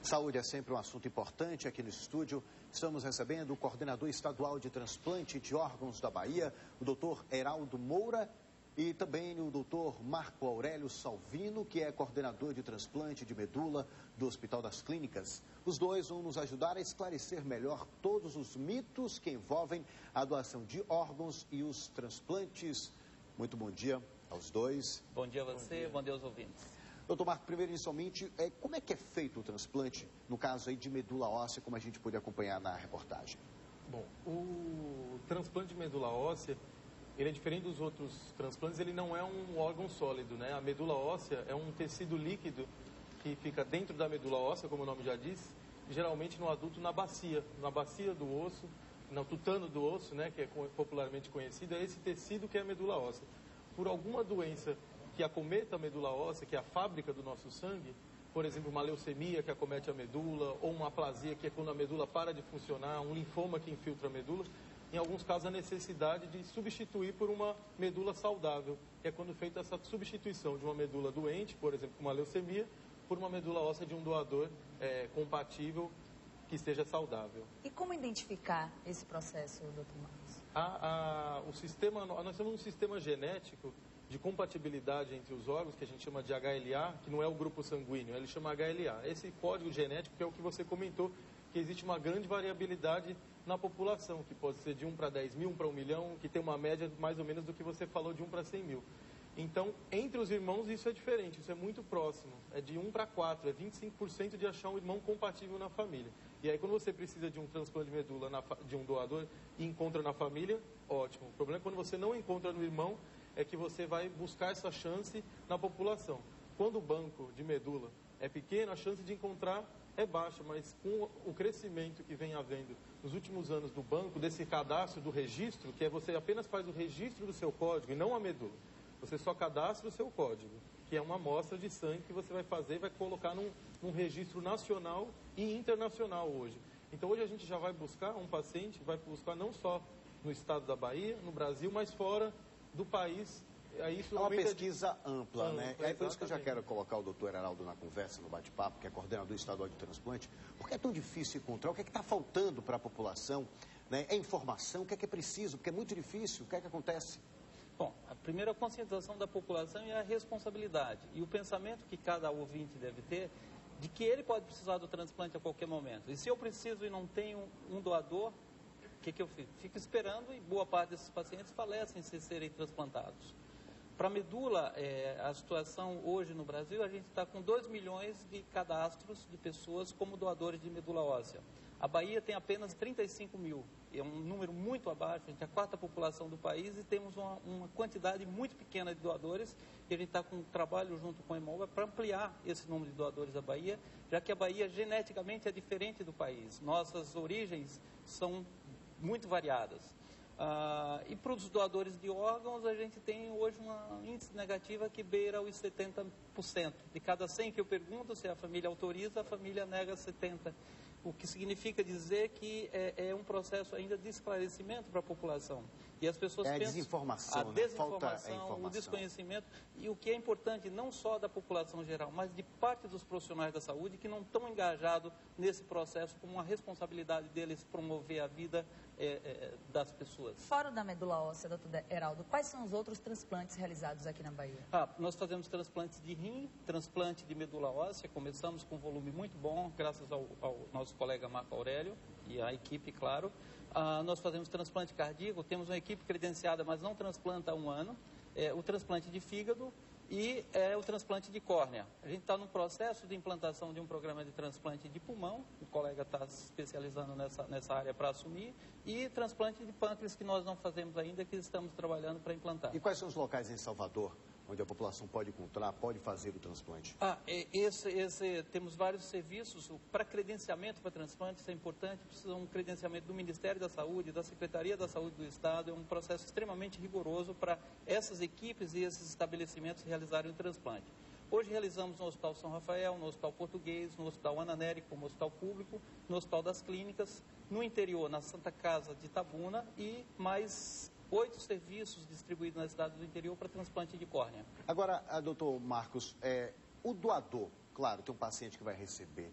Saúde é sempre um assunto importante aqui no estúdio. Estamos recebendo o coordenador estadual de transplante de órgãos da Bahia, o doutor Heraldo Moura, e também o doutor Marco Aurélio Salvino, que é coordenador de transplante de medula do Hospital das Clínicas. Os dois vão nos ajudar a esclarecer melhor todos os mitos que envolvem a doação de órgãos e os transplantes. Muito bom dia aos dois. Bom dia a você, bom dia aos ouvintes. Doutor Marco, primeiro, inicialmente, como é que é feito o transplante, no caso aí de medula óssea, como a gente pôde acompanhar na reportagem? Bom, o transplante de medula óssea, ele é diferente dos outros transplantes, ele não é um órgão sólido, né? A medula óssea é um tecido líquido que fica dentro da medula óssea, como o nome já diz, geralmente no adulto na bacia do osso, no tutano do osso, né? Que é popularmente conhecido, é esse tecido que é a medula óssea. Por alguma doença que acometa a medula óssea, que é a fábrica do nosso sangue, por exemplo, uma leucemia que acomete a medula, ou uma aplasia, que é quando a medula para de funcionar, um linfoma que infiltra a medula, em alguns casos a necessidade de substituir por uma medula saudável, que é quando feita essa substituição de uma medula doente, por exemplo, uma leucemia, por uma medula óssea de um doador compatível que esteja saudável. E como identificar esse processo, doutor Marcos? Nós temos um sistema genético de compatibilidade entre os órgãos, que a gente chama de HLA, que não é o grupo sanguíneo, ele chama HLA. Esse código genético que é o que você comentou, que existe uma grande variabilidade na população, que pode ser de 1 para 10 mil, 1 para 1 milhão, que tem uma média mais ou menos do que você falou, de 1 para 100 mil. Então, entre os irmãos isso é diferente, isso é muito próximo, é de 1 para 4, é 25% de achar um irmão compatível na família. E aí quando você precisa de um transplante de medula de um doador e encontra na família, ótimo. O problema é quando você não encontra no irmão, é que você vai buscar essa chance na população. Quando o banco de medula é pequeno, a chance de encontrar é baixa, mas com o crescimento que vem havendo nos últimos anos do banco, desse cadastro, do registro, que é você apenas faz o registro do seu código e não a medula. Você só cadastra o seu código, que é uma amostra de sangue que você vai fazer e vai colocar num registro nacional e internacional hoje. Então hoje a gente já vai buscar um paciente, vai buscar não só no estado da Bahia, no Brasil, mas fora do país. Isso é uma pesquisa ampla, né? É por isso que eu já quero colocar o doutor Heraldo na conversa, no bate-papo, que é coordenador estadual de transplante. Por que é tão difícil encontrar? O que é que está faltando para a população? Né? É informação? O que é preciso? Porque é muito difícil. O que é que acontece? Bom, a primeira conscientização da população é a responsabilidade. E o pensamento que cada ouvinte deve ter de que ele pode precisar do transplante a qualquer momento. E se eu preciso e não tenho um doador, o que eu fico? Fico esperando e boa parte desses pacientes falecem sem serem transplantados. Para a medula, a situação hoje no Brasil, a gente está com 2 milhões de cadastros de pessoas como doadores de medula óssea. A Bahia tem apenas 35 mil, é um número muito abaixo, a gente é a quarta população do país e temos uma quantidade muito pequena de doadores e a gente está com um trabalho junto com a Hemolga para ampliar esse número de doadores da Bahia, já que a Bahia geneticamente é diferente do país, nossas origens são muito variadas. E para os doadores de órgãos, a gente tem hoje uma índice negativa que beira os 70%. De cada 100 que eu pergunto, se a família autoriza, a família nega 70%. O que significa dizer que é um processo ainda de esclarecimento para a população. E as pessoas pensam... desinformação, a desinformação, falta a informação. o desconhecimento. E o que é importante, não só da população geral, mas de parte dos profissionais da saúde que não estão engajados nesse processo como uma responsabilidade deles promover a vida das pessoas. Fora da medula óssea, doutor Heraldo, quais são os outros transplantes realizados aqui na Bahia? Nós fazemos transplantes de rim, transplante de medula óssea, começamos com um volume muito bom, graças ao nosso colega Marco Aurélio e a equipe, claro. Nós fazemos transplante cardíaco, temos uma equipe credenciada, mas não transplanta há 1 ano. O transplante de fígado e o transplante de córnea. A gente está no processo de implantação de um programa de transplante de pulmão, o colega está se especializando nessa área para assumir, e transplante de pâncreas que nós não fazemos ainda, que estamos trabalhando para implantar. E quais são os locais em Salvador onde a população pode encontrar, pode fazer o transplante? Temos vários serviços. Para credenciamento para transplante, isso é importante, precisa de um credenciamento do Ministério da Saúde, da Secretaria da Saúde do Estado. É um processo extremamente rigoroso para essas equipes e esses estabelecimentos realizarem o transplante. Hoje realizamos no Hospital São Rafael, no Hospital Português, no Hospital Ana Nery, como hospital público, no Hospital das Clínicas, no interior, na Santa Casa de Itabuna e mais 8 serviços distribuídos nas cidades do interior para transplante de córnea. Agora, doutor Marcos, o doador, claro, tem um paciente que vai receber.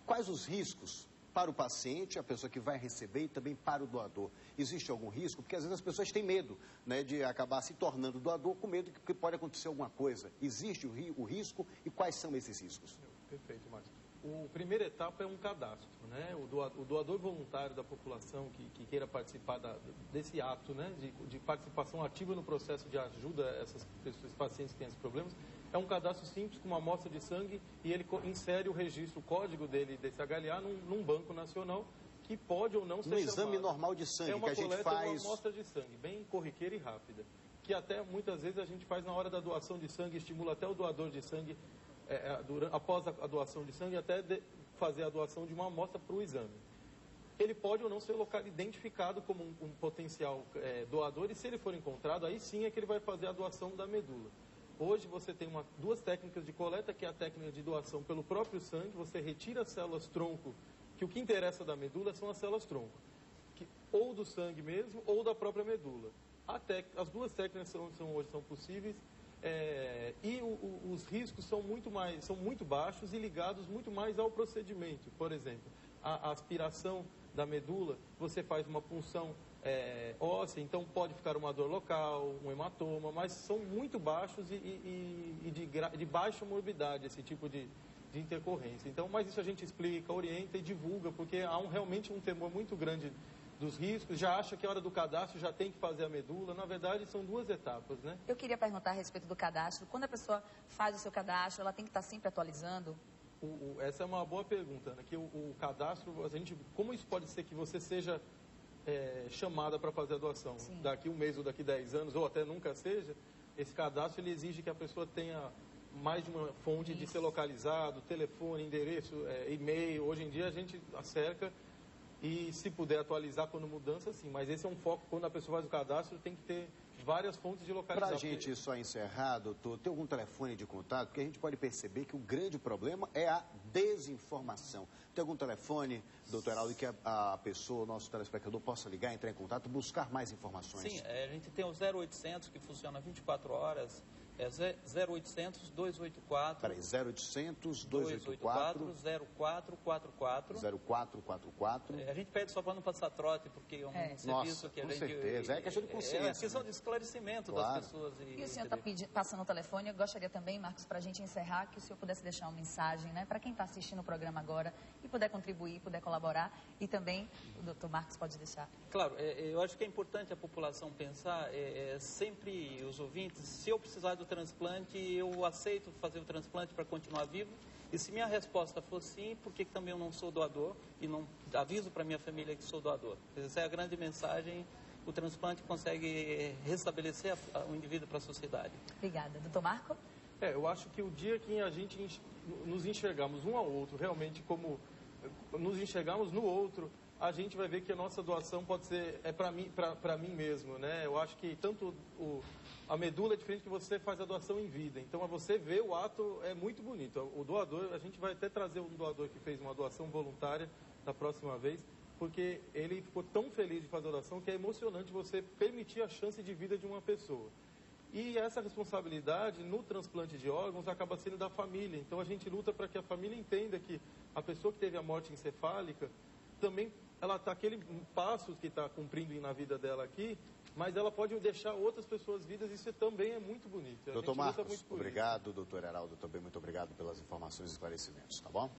Quais os riscos para o paciente, a pessoa que vai receber, e também para o doador? Existe algum risco? Porque às vezes as pessoas têm medo, né, de acabar se tornando doador com medo de que pode acontecer alguma coisa. Existe o risco e quais são esses riscos? Perfeito, Márcio. A primeira etapa é um cadastro, né? O doador voluntário da população que queira participar desse ato, né, de participação ativa no processo de ajuda a essas pessoas, pacientes que têm esses problemas, é um cadastro simples com uma amostra de sangue e ele insere o registro, o código dele, desse HLA, num banco nacional que pode ou não ser chamado. Um exame normal de sangue que a gente faz. É uma amostra de sangue, bem corriqueira e rápida, que até muitas vezes a gente faz na hora da doação de sangue, estimula até o doador de sangue, após a doação de sangue, até fazer a doação de uma amostra para o exame. Ele pode ou não ser identificado como um potencial doador, e se ele for encontrado, aí sim é que ele vai fazer a doação da medula. Hoje você tem duas técnicas de coleta, que é a técnica de doação pelo próprio sangue. Você retira as células tronco, que o que interessa da medula são as células tronco, ou do sangue mesmo, ou da própria medula. As duas técnicas hoje são possíveis, e os riscos são muito baixos e ligados muito mais ao procedimento. Por exemplo, a aspiração da medula, você faz uma punção óssea, então pode ficar uma dor local, um hematoma, mas são muito baixos e de baixa morbidade esse tipo de intercorrência. Então, mas isso a gente explica, orienta e divulga, porque há realmente um temor muito grande dos riscos, já acha que a hora do cadastro já tem que fazer a medula. Na verdade, são duas etapas, né? Eu queria perguntar a respeito do cadastro. Quando a pessoa faz o seu cadastro, ela tem que estar sempre atualizando? Essa é uma boa pergunta, né? Que o cadastro, como isso pode ser que você seja chamada para fazer a doação? Sim. Daqui um mês ou daqui 10 anos, ou até nunca seja, esse cadastro ele exige que a pessoa tenha mais de uma fonte de ser localizado, telefone, endereço, e-mail. Hoje em dia a gente acerca e se puder atualizar quando mudança, sim. Mas esse é um foco, quando a pessoa faz o cadastro, tem que ter várias fontes de localização. Para a gente só encerrar, doutor, tem algum telefone de contato? Porque a gente pode perceber que o grande problema é a desinformação. Tem algum telefone, doutor Heraldo, que a pessoa, o nosso telespectador, possa ligar, entrar em contato, buscar mais informações? Sim, a gente tem o 0800 que funciona 24 horas. É 0800 284. Peraí, 0800 284 0444. 0444. A gente pede só para não passar trote, porque é um serviço que a gente. Com certeza, é questão de consciência. É questão de esclarecimento das pessoas. E o senhor está passando o telefone. Eu gostaria também, Marcos, para a gente encerrar, que o senhor pudesse deixar uma mensagem, né, para quem está assistindo o programa agora e puder contribuir, puder colaborar. E também o doutor Marcos pode deixar. Claro, eu acho que é importante a população pensar, sempre os ouvintes, se eu precisar do transplante, eu aceito fazer o transplante para continuar vivo. E se minha resposta for sim, por que também eu não sou doador e não aviso para minha família que sou doador? Essa é a grande mensagem. O transplante consegue restabelecer o indivíduo para a sociedade. Obrigada. Doutor Marco? Eu acho que o dia que a gente nos enxergamos um ao outro, realmente como nos enxergamos no outro, a gente vai ver que a nossa doação pode ser para mim mesmo, né? Eu acho que tanto a medula é diferente que você faz a doação em vida. Então, você ver o ato é muito bonito. O doador, a gente vai até trazer um doador que fez uma doação voluntária da próxima vez, porque ele ficou tão feliz de fazer a doação que é emocionante você permitir a chance de vida de uma pessoa. E essa responsabilidade no transplante de órgãos acaba sendo da família. Então, a gente luta para que a família entenda que a pessoa que teve a morte encefálica também ela está aquele passo que está cumprindo na vida dela aqui, mas ela pode deixar outras pessoas vivas, isso também é muito bonito. Doutor Marcos, obrigado. Doutor Heraldo, também muito obrigado pelas informações e esclarecimentos, tá bom?